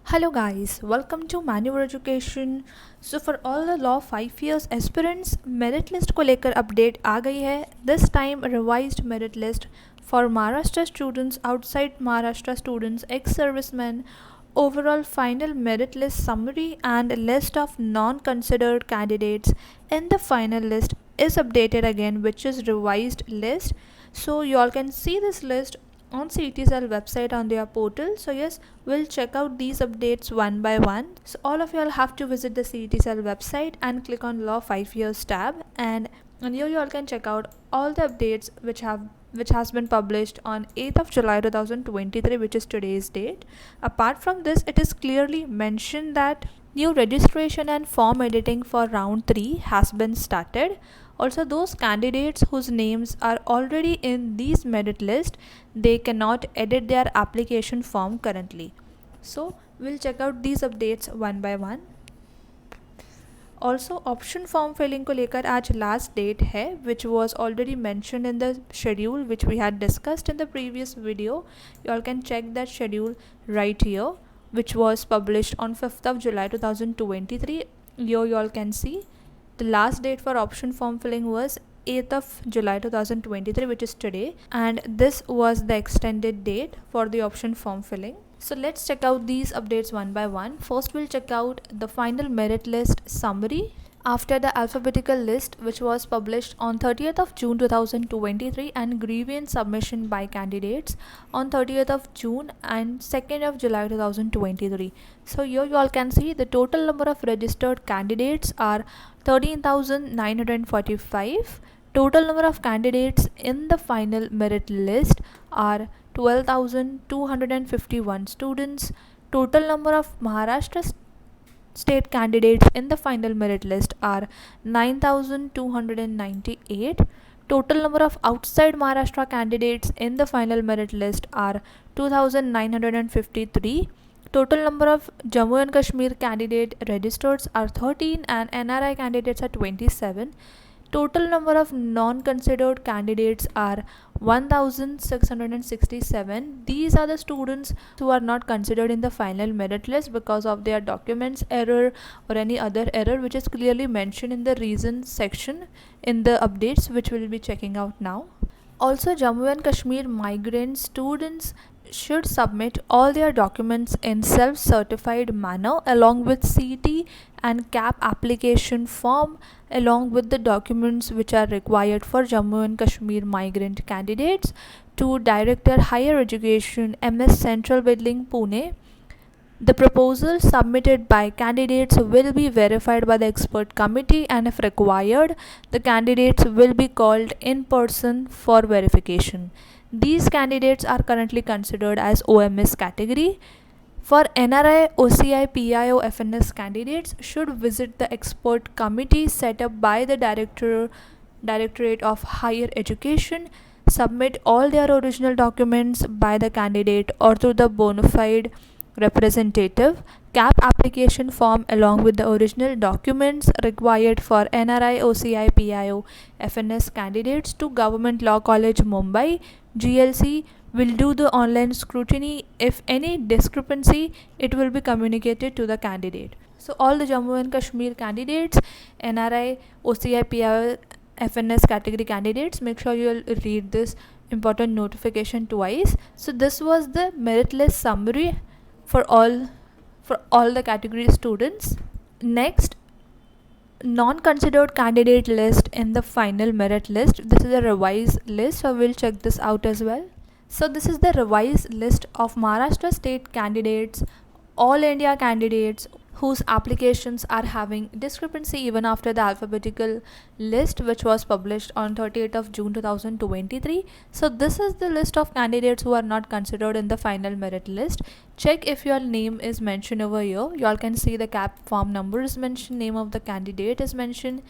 Hello guys, welcome to Manual Education. So for all the law 5 years aspirants, merit list को लेकर update आ गई है. This time revised merit list for Maharashtra students, outside Maharashtra students, ex-servicemen, overall final merit list summary and list of non-considered candidates in the final list is updated again, which is revised list. So you all can see this list on CETCell website on their portal. So yes, we'll check out these updates one by one. So all of you all have to visit the CETCell website and click on Law 5 Years tab, and here you all can check out all the updates which has been published on 8th of July 2023, which is today's date. Apart from this, it is clearly mentioned that new registration and form editing for round 3 has been started. Also, those candidates whose names are already in these merit list, they cannot edit their application form currently. So we'll check out these updates one by one. Also, option form filling को लेकर आज last date है, which was already mentioned in the schedule which we had discussed in the previous video. You all can check that schedule right here, which was published on 5th of July 2023. Here you all can see the last date for option form filling was 8th of July 2023, which is today, and this was the extended date for the option form filling. So let's check out these updates one by one. First, we'll check out the final merit list summary after the alphabetical list, which was published on 30th of June 2023, and grievance submission by candidates on 30th of June and 2nd of July 2023. So here you all can see the total number of registered candidates are 13,945. Total number of candidates in the final merit list are 12,251 students. Total number of Maharashtra state candidates in the final merit list are 9,298. Total number of outside Maharashtra candidates in the final merit list are 2,953. Total number of Jammu and Kashmir candidate registers are 13 and NRI candidates are 27. Total number of non-considered candidates are 1,667. These are the students who are not considered in the final merit list because of their documents error or any other error, which is clearly mentioned in the reason section in the updates, which we'll be checking out now. Also, Jammu and Kashmir migrant students should submit all their documents in self-certified manner along with CT and CAP application form, along with the documents which are required for Jammu and Kashmir migrant candidates, to Director Higher Education, MS Central Building, Pune. The proposals submitted by candidates will be verified by the expert committee, and if required, the candidates will be called in person for verification. These candidates are currently considered as OMS category. For NRI, OCI, PIO, FNS candidates should visit the expert committee set up by the Directorate of Higher Education, submit all their original documents by the candidate or through the bona fide representative, CAP application form along with the original documents required for NRI, OCI, PIO, FNS candidates to Government Law College, Mumbai, GLC will do the online scrutiny. If any discrepancy, it will be communicated to the candidate. So all the Jammu and Kashmir candidates, NRI, OCI, PIO, FNS category candidates, make sure you'll read this important notification twice. So this was the merit list summary for all the category students. Next, non-considered candidate list in the final merit list. This is a revised list, so we'll check this out as well. So this is the revised list of Maharashtra state candidates, all India candidates whose applications are having discrepancy even after the alphabetical list, which was published on 30th of June 2023. So this is the list of candidates who are not considered in the final merit list. Check if your name is mentioned over here. You all can see the CAP form number is mentioned, name of the candidate is mentioned,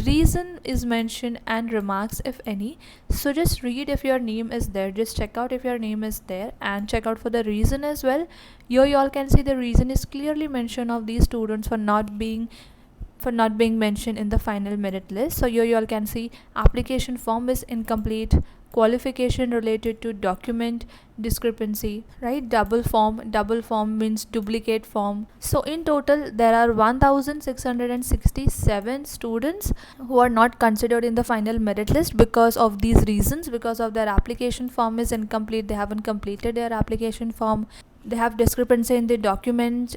reason is mentioned, and remarks if any. So just read if your name is there, just check out if your name is there and check out for the reason as well. Here you all can see the reason is clearly mentioned of these students for not being mentioned in the final merit list. So here you all can see application form is incomplete, qualification related to document discrepancy, right? Double form means duplicate form. So in total there are 1667 students who are not considered in the final merit list because of these reasons, because of their application form is incomplete, they haven't completed their application form, they have discrepancy in the document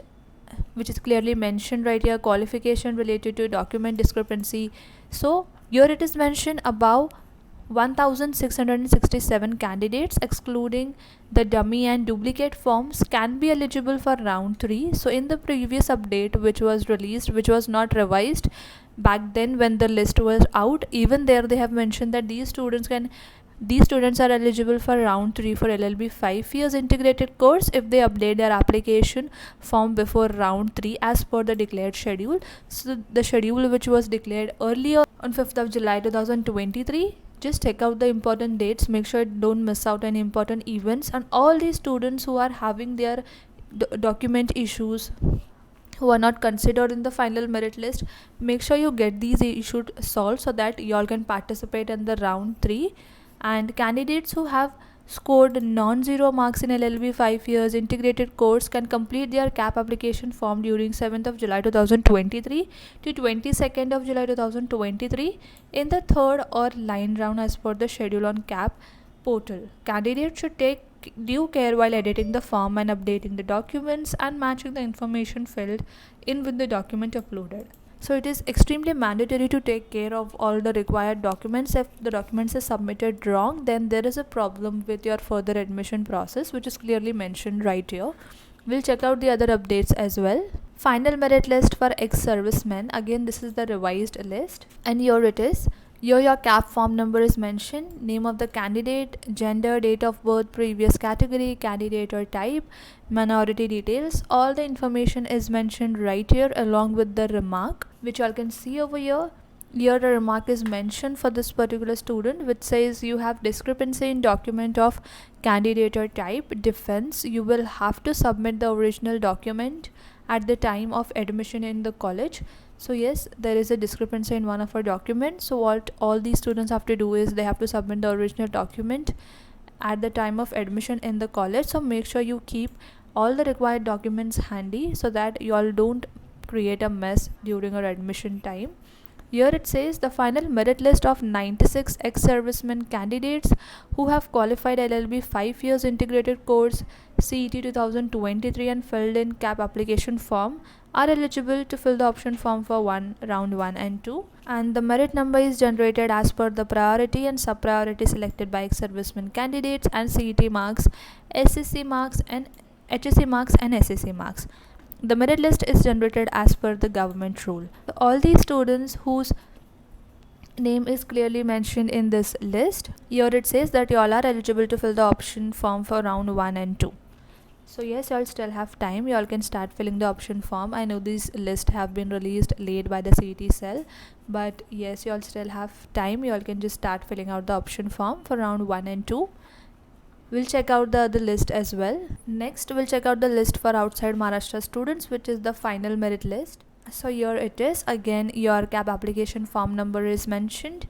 which is clearly mentioned right here, qualification related to document discrepancy. So here it is mentioned above 1667 candidates excluding the dummy and duplicate forms can be eligible for round 3. So in the previous update which was released, which was not revised back then when the list was out, even there they have mentioned that these students are eligible for round 3 for LLB 5 years integrated course if they update their application form before round 3 as per the declared schedule. So the schedule which was declared earlier on 5th of July 2023, just check out the important dates, make sure don't miss out any important events, and all these students who are having their document issues, who are not considered in the final merit list, make sure you get these issues solved so that y'all can participate in the round 3. And candidates who have scored non-zero marks in LLB 5 years integrated course can complete their CAP application form during 7th of July 2023 to 22nd of July 2023 in the third or line round as per the schedule on CAP portal. Candidates should take due care while editing the form and updating the documents and matching the information filled in with the document uploaded. So it is extremely mandatory to take care of all the required documents. If the documents are submitted wrong, then there is a problem with your further admission process, which is clearly mentioned right here. We'll check out the other updates as well. Final merit list for ex-servicemen. Again, this is the revised list, and here it is. Here your CAP form number is mentioned, name of the candidate, gender, date of birth, previous category, candidate or type, minority details. All the information is mentioned right here along with the remark, which you all can see over here. Here the remark is mentioned for this particular student, which says you have discrepancy in document of candidate or type. Defense, you will have to submit the original document at the time of admission in the college. So yes, there is a discrepancy in one of our documents. So what all these students have to do is they have to submit the original document at the time of admission in the college. So make sure you keep all the required documents handy so that you all don't create a mess during your admission time. Here it says the final merit list of 96 ex-servicemen candidates who have qualified LLB 5 years integrated course CET 2023 and filled in CAP application form are eligible to fill the option form for round 1 and 2, and the merit number is generated as per the priority and sub-priority selected by ex-servicemen candidates and CET marks, SSC marks and HSC marks and SSC marks. The merit list is generated as per the government rule. All these students whose name is clearly mentioned in this list, here it says that you all are eligible to fill the option form for round 1 and 2. So yes, you all still have time. You all can start filling the option form. I know these lists have been released late by the CET cell, but yes, you all still have time. You all can just start filling out the option form for round 1 and 2. We'll check out the other list as well. Next, we'll check out the list for outside Maharashtra students, which is the final merit list. So here it is. Again, your CAP application form number is mentioned,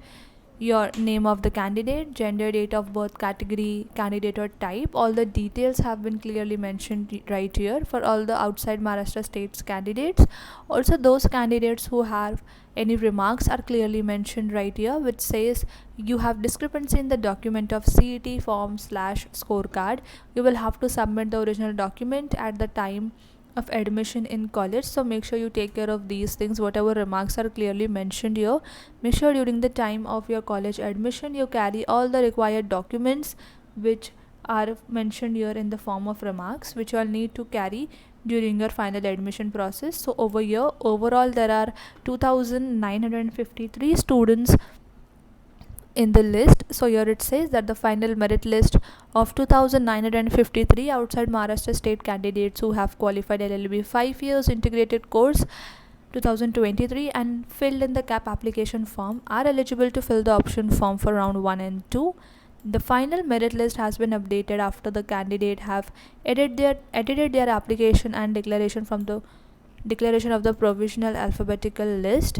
your name of the candidate, gender, date of birth, category, candidate or type. All the details have been clearly mentioned right here for all the outside Maharashtra states candidates. Also, those candidates who have any remarks are clearly mentioned right here, which says you have discrepancy in the document of CET form / scorecard. You will have to submit the original document at the time of admission in college. So make sure you take care of these things. Whatever remarks are clearly mentioned here, make sure during the time of your college admission you carry all the required documents which are mentioned here in the form of remarks, which you all need to carry during your final admission process. So over here, overall there are 2,953 students in the list. So here it says that the final merit list of 2,953 outside Maharashtra state candidates who have qualified LLB 5 years integrated course 2023 and filled in the CAP application form are eligible to fill the option form for round 1 and 2. The final merit list has been updated after the candidate have edited their application and declaration of the provisional alphabetical list.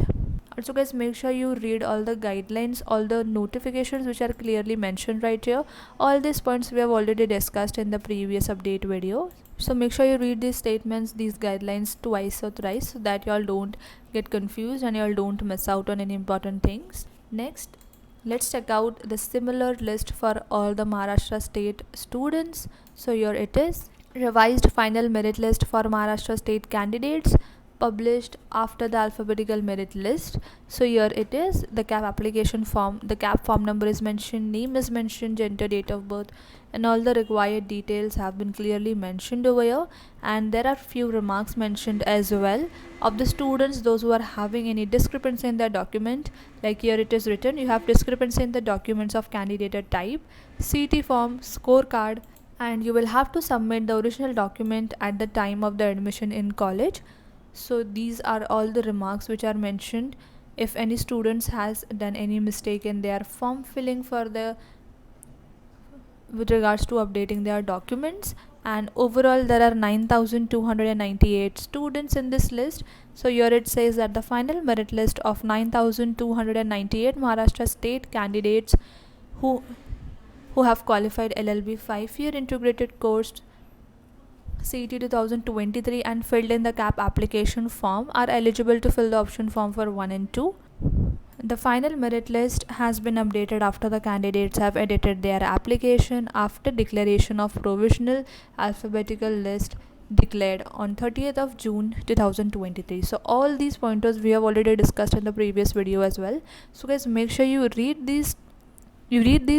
Also guys, make sure you read all the guidelines, all the notifications which are clearly mentioned right here. All these points we have already discussed in the previous update video. So make sure you read these statements, these guidelines twice or thrice, so that y'all don't get confused and y'all don't miss out on any important things. Next, let's check out the similar list for all the Maharashtra state students. So here it is: revised final merit list for Maharashtra state candidates, published after the alphabetical merit list. So here it is, the CAP application form, the CAP form number is mentioned, name is mentioned, gender, date of birth, and all the required details have been clearly mentioned over here. And there are few remarks mentioned as well of the students, those who are having any discrepancy in their document. Like here it is written, you have discrepancy in the documents of candidate type, CT form, scorecard, and you will have to submit the original document at the time of the admission in college. So these are all the remarks which are mentioned. If any students has done any mistake in their form filling for the with regards to updating their documents, and overall there are 9,298 students in this list. So here it says that the final merit list of 9,298 Maharashtra state candidates who have qualified LLB 5-year integrated course CET 2023 and filled in the CAP application form are eligible to fill the option form for 1 and 2. The final merit list has been updated after the candidates have edited their application after declaration of provisional alphabetical list declared on 30th of June 2023. So all these pointers we have already discussed in the previous video as well. So guys, make sure you read these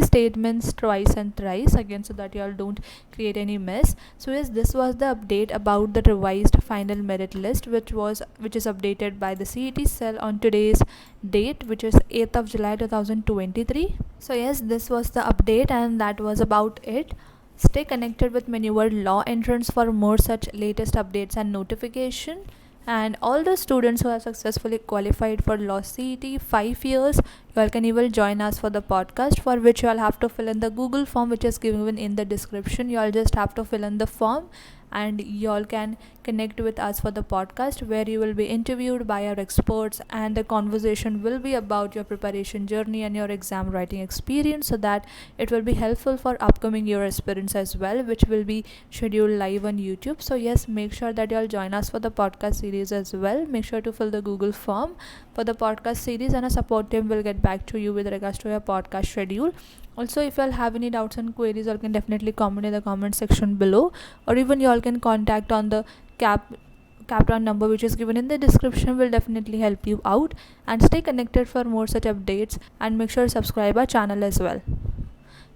statements twice and thrice again, so that you all don't create any mess. So yes, this was the update about the revised final merit list, which is updated by the CET cell on today's date, which is 8th of July 2023. So yes, this was the update and that was about it. Stay connected with Manure Law Entrance for more such latest updates and notification. And all the students who have successfully qualified for law CET 5 years, you all can even join us for the podcast, for which you all have to fill in the Google form which is given in the description. You all just have to fill in the form and you all can connect with us for the podcast, where you will be interviewed by our experts and the conversation will be about your preparation journey and your exam writing experience, so that it will be helpful for upcoming year aspirants as well, which will be scheduled live on YouTube. So yes, make sure that you all join us for the podcast series as well. Make sure to fill the Google form for the podcast series and a support team will get back to you with regards to your podcast schedule. Also, if you all have any doubts and queries, you all can definitely comment in the comment section below, or even you all can contact on the Capron number which is given in the description. Will definitely help you out. And stay connected for more such updates and make sure to subscribe our channel as well.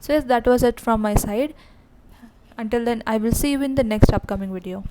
So yes, that was it from my side. Until then, I will see you in the next upcoming video.